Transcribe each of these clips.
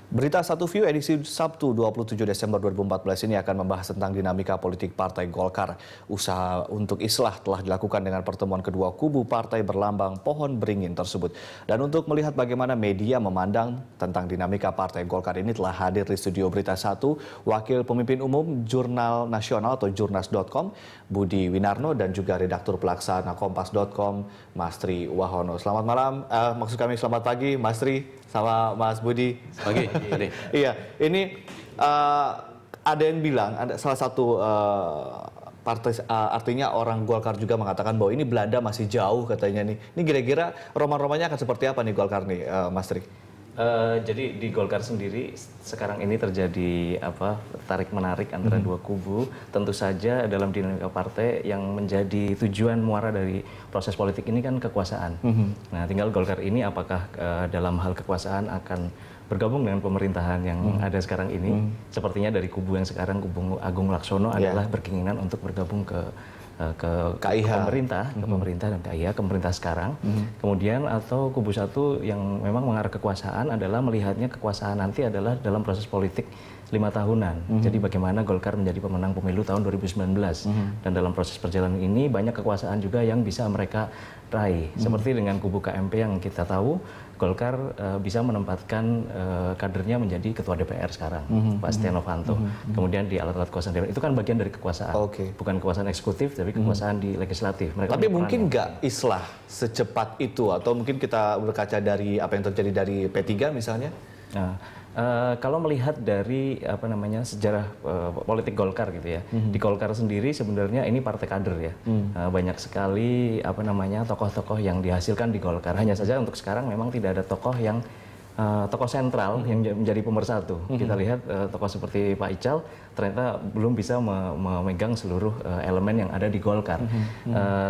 Berita Satu View edisi Sabtu 27 Desember 2014 ini akan membahas tentang dinamika politik Partai Golkar. Usaha untuk islah telah dilakukan dengan pertemuan kedua kubu partai berlambang pohon beringin tersebut. Dan untuk melihat bagaimana media memandang tentang dinamika Partai Golkar ini telah hadir di studio Berita Satu Wakil Pemimpin Umum Jurnal Nasional atau Jurnas.com Budi Winarno dan juga Redaktur Pelaksana Kompas.com Mas Tri Wahono. Selamat malam, maksud kami selamat pagi Mas Tri sama Mas Budi. Pagi. Tadi. Iya, ini ada yang bilang, ada salah satu partai, artinya orang Golkar juga mengatakan bahwa ini Belanda masih jauh katanya nih. Ini kira-kira roman-romannya akan seperti apa nih Golkar nih, Mas Tri? Jadi di Golkar sendiri sekarang ini terjadi tarik-menarik antara dua kubu. Tentu saja dalam dinamika partai yang menjadi tujuan muara dari proses politik ini kan kekuasaan. Nah, tinggal Golkar ini apakah dalam hal kekuasaan akan bergabung dengan pemerintahan yang ada sekarang ini. Sepertinya dari kubu yang sekarang, kubu Agung Laksono adalah berkeinginan untuk bergabung ke pemerintah, dan KIA, ke pemerintah sekarang. Kemudian atau kubu satu yang memang mengarah kekuasaan adalah melihatnya kekuasaan nanti adalah dalam proses politik 5 tahunan. Jadi bagaimana Golkar menjadi pemenang pemilu tahun 2019. Dan dalam proses perjalanan ini banyak kekuasaan juga yang bisa mereka raih. Seperti dengan kubu KMP yang kita tahu, Golkar bisa menempatkan kadernya menjadi ketua DPR sekarang, Pak Setia Novanto. Kemudian di alat-alat kekuasaan DPR, itu kan bagian dari kekuasaan. Bukan kekuasaan eksekutif, tapi kekuasaan di legislatif. Tapi mungkin nggak islah secepat itu, atau mungkin kita berkaca dari apa yang terjadi dari P3 misalnya? Kalau melihat dari sejarah politik Golkar gitu ya, di Golkar sendiri sebenarnya ini partai kader ya, banyak sekali tokoh-tokoh yang dihasilkan di Golkar. Hanya saja untuk sekarang memang tidak ada tokoh yang tokoh sentral yang menjadi pemersatu. Kita lihat tokoh seperti Pak Ical ternyata belum bisa memegang seluruh elemen yang ada di Golkar.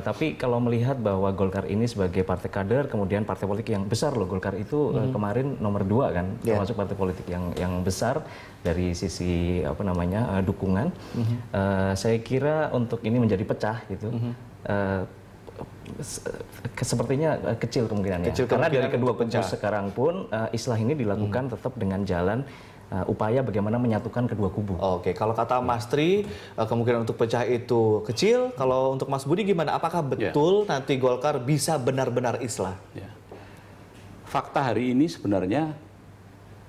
Tapi kalau melihat bahwa Golkar ini sebagai partai kader, kemudian partai politik yang besar loh, Golkar itu kemarin nomor 2 kan, termasuk partai politik yang besar dari sisi dukungan. Saya kira untuk ini menjadi pecah gitu. Sepertinya kecil kemungkinannya. Karena dari kedua kubu sekarang pun islah ini dilakukan tetap dengan jalan upaya bagaimana menyatukan kedua kubu. Oke, kalau kata Mas Tri, kemungkinan untuk pecah itu kecil. Kalau untuk Mas Budi gimana? Apakah betul nanti Golkar bisa benar-benar islah? Fakta hari ini sebenarnya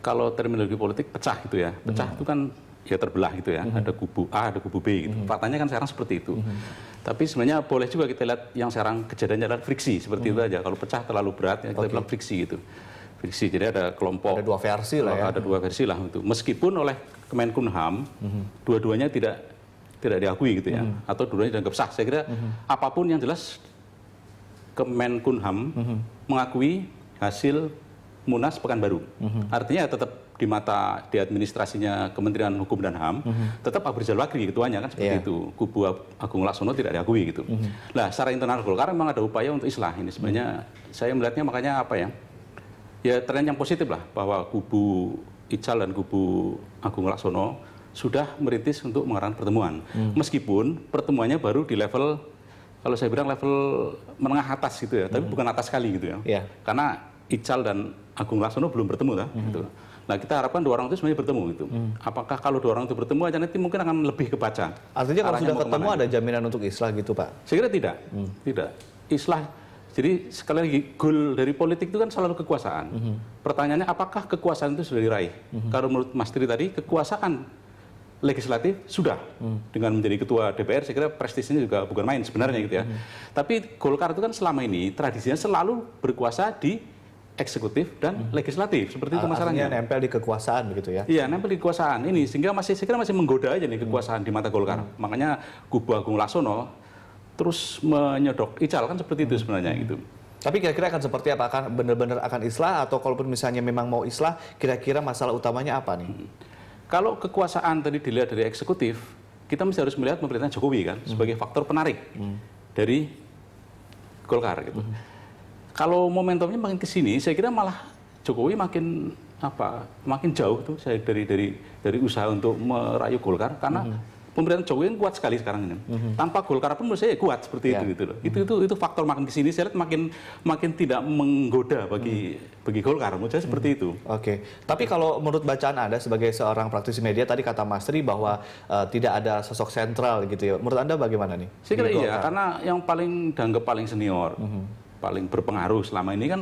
kalau terminologi politik pecah gitu ya. Pecah itu kan ya terbelah gitu ya. Ada kubu A, ada kubu B gitu. Faktanya kan sekarang seperti itu. Tapi sebenarnya boleh juga kita lihat yang sekarang kejadiannya adalah friksi seperti itu aja. Kalau pecah terlalu berat ya kita bilang friksi gitu. Friksi, jadi ada kelompok. Ada 2 versi lah ya. Ada 2 versi lah itu. Meskipun oleh Kemenkumham dua-duanya tidak diakui gitu ya. Atau dua-duanya dianggap sah. Saya kira apapun yang jelas Kemenkumham mengakui hasil Munas Pekanbaru. Artinya tetap di administrasinya Kementerian Hukum dan HAM, tetap Abu Rizal Bakri ketuanya kan seperti itu. Kubu Agung Laksono tidak diakui gitu. Nah, secara internal Golkar memang ada upaya untuk islah ini. Sebenarnya saya melihatnya makanya ya tren yang positif lah, bahwa kubu Ical dan kubu Agung Laksono sudah merintis untuk mengadakan pertemuan. Meskipun pertemuannya baru di level, kalau saya bilang level menengah atas gitu ya, tapi bukan atas sekali gitu ya. Karena Ical dan Agung Laksono belum bertemu gitu. Nah, kita harapkan 2 orang itu sebenarnya bertemu gitu. Apakah kalau 2 orang itu bertemu aja nanti mungkin akan lebih kebaca. Artinya kalau sudah ketemu ada jaminan untuk islah gitu, Pak? Saya kira tidak. Tidak. Islah, jadi sekali lagi goal dari politik itu kan selalu kekuasaan. Pertanyaannya apakah kekuasaan itu sudah diraih? Kalau menurut Mas Tri tadi, kekuasaan legislatif sudah. Dengan menjadi ketua DPR, saya kira prestisnya juga bukan main sebenarnya gitu ya. Tapi Golkar itu kan selama ini tradisinya selalu berkuasa di eksekutif dan legislatif, seperti itu masalahnya. Artinya nempel di kekuasaan begitu ya? Iya, nempel di kekuasaan ini, sehingga saya kira masih menggoda aja nih kekuasaan di mata Golkar. Makanya kubu Agung Laksono terus menyodok Ical kan seperti itu sebenarnya gitu. Tapi kira-kira akan seperti apa? Akan benar-benar akan islah, atau kalaupun misalnya memang mau islah, kira-kira masalah utamanya apa nih? Kalau kekuasaan tadi dilihat dari eksekutif, kita mesti harus melihat pemerintahan Jokowi kan sebagai faktor penarik dari Golkar gitu. Kalau momentumnya makin ke sini, saya kira malah Jokowi makin jauh tuh saya dari usaha untuk merayu Golkar, karena pemerintahan Jokowi yang kuat sekali sekarang ini. Tanpa Golkar pun menurut saya kuat seperti itu gitu loh. Itu faktor makin kesini saya lihat makin tidak menggoda bagi Golkar. Menurut saya seperti itu. Oke. Tapi kalau menurut bacaan Anda sebagai seorang praktisi media tadi kata Mas Tri bahwa tidak ada sosok sentral gitu ya. Menurut Anda bagaimana nih? Saya kira iya, karena yang paling dianggap paling senior, paling berpengaruh selama ini kan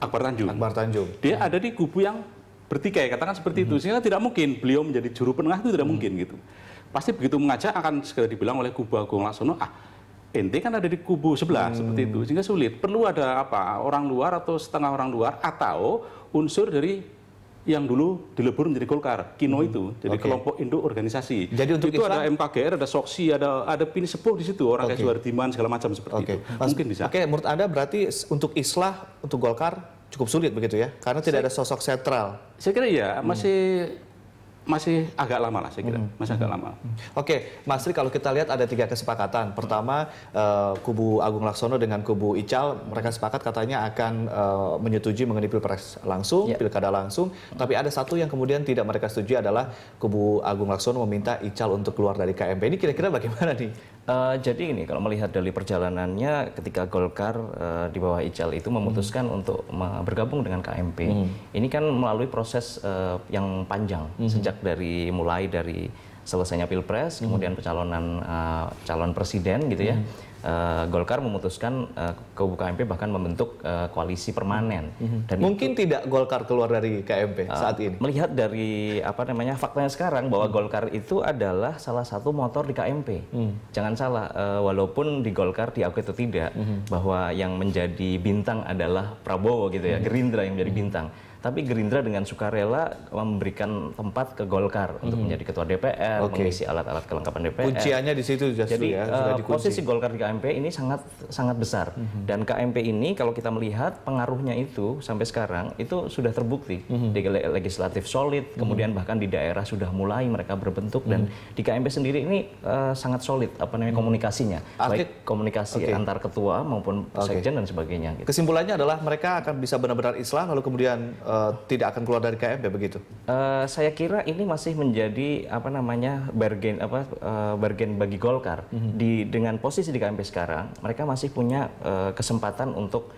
Akbar Tanjung. Akbar Tanjung. Dia ada di kubu yang bertikai, katakan seperti itu. Sehingga tidak mungkin beliau menjadi juru penengah itu tidak mungkin gitu. Pasti begitu mengajak akan segera dibilang oleh kubu Agung Laksono, ente kan ada di kubu sebelah seperti itu. Sehingga sulit. Perlu ada orang luar atau setengah orang luar atau unsur dari yang dulu dilebur menjadi Golkar, Kino itu, jadi kelompok induk organisasi. Jadi untuk itu Islam, ada MKGR, ada Soksi, ada Pini Sepuh di situ, orang kayak Suhardiman segala macam seperti itu. Mungkin bisa. Oke, menurut Anda berarti untuk Islah, untuk Golkar cukup sulit begitu ya, karena tidak ada sosok sentral. Saya kira iya, masih agak lama lah saya kira, masih agak lama. Oke, Mas Tri, kalau kita lihat ada 3 kesepakatan. Pertama, kubu Agung Laksono dengan kubu Ical, mereka sepakat katanya akan menyetujui mengenai pilpres langsung, pilkada langsung. Tapi ada satu yang kemudian tidak mereka setujui adalah kubu Agung Laksono meminta Ical untuk keluar dari KMP. Ini kira-kira bagaimana nih? Jadi ini kalau melihat dari perjalanannya ketika Golkar di bawah Ical itu memutuskan untuk bergabung dengan KMP, ini kan melalui proses yang panjang sejak mulai dari selesainya Pilpres, kemudian pencalonan calon presiden gitu ya. Golkar memutuskan kubu KMP bahkan membentuk koalisi permanen. Dan mungkin tidak Golkar keluar dari KMP saat ini. Melihat dari faktanya sekarang bahwa Golkar itu adalah salah satu motor di KMP. Jangan salah, walaupun di Golkar diakui atau tidak bahwa yang menjadi bintang adalah Prabowo gitu ya, Gerindra yang menjadi bintang. Tapi Gerindra dengan sukarela memberikan tempat ke Golkar untuk menjadi ketua DPR, mengisi alat-alat kelengkapan DPR. Kunciannya di situ Jadi posisi Golkar di KMP ini sangat besar. Dan KMP ini kalau kita melihat pengaruhnya itu sampai sekarang itu sudah terbukti di legislatif solid, kemudian bahkan di daerah sudah mulai mereka berbentuk dan di KMP sendiri ini sangat solid komunikasinya, baik komunikasi antar ketua maupun sekjen dan sebagainya. Gitu. Kesimpulannya adalah mereka akan bisa benar-benar Islam lalu kemudian tidak akan keluar dari KMP begitu? Saya kira ini masih menjadi bargain bagi Golkar. Dengan posisi di KMP sekarang, mereka masih punya kesempatan untuk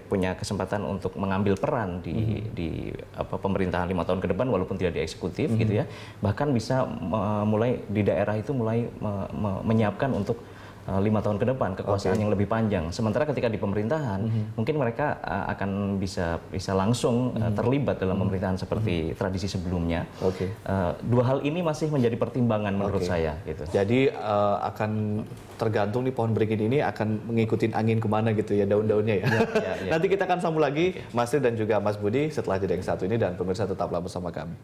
punya kesempatan untuk mengambil peran di pemerintahan 5 tahun ke depan walaupun tidak di eksekutif gitu ya. Bahkan bisa mulai di daerah itu mulai menyiapkan untuk 5 tahun ke depan kekuasaan yang lebih panjang. Sementara ketika di pemerintahan mungkin mereka akan bisa langsung terlibat dalam pemerintahan seperti tradisi sebelumnya. Dua hal ini masih menjadi pertimbangan menurut saya. Gitu. Jadi akan tergantung di pohon beringin ini akan mengikuti angin kemana gitu ya daun-daunnya ya. Nanti kita akan sambung lagi Mas Tri dan juga Mas Budi setelah jeda yang satu ini dan pemirsa tetaplah bersama kami.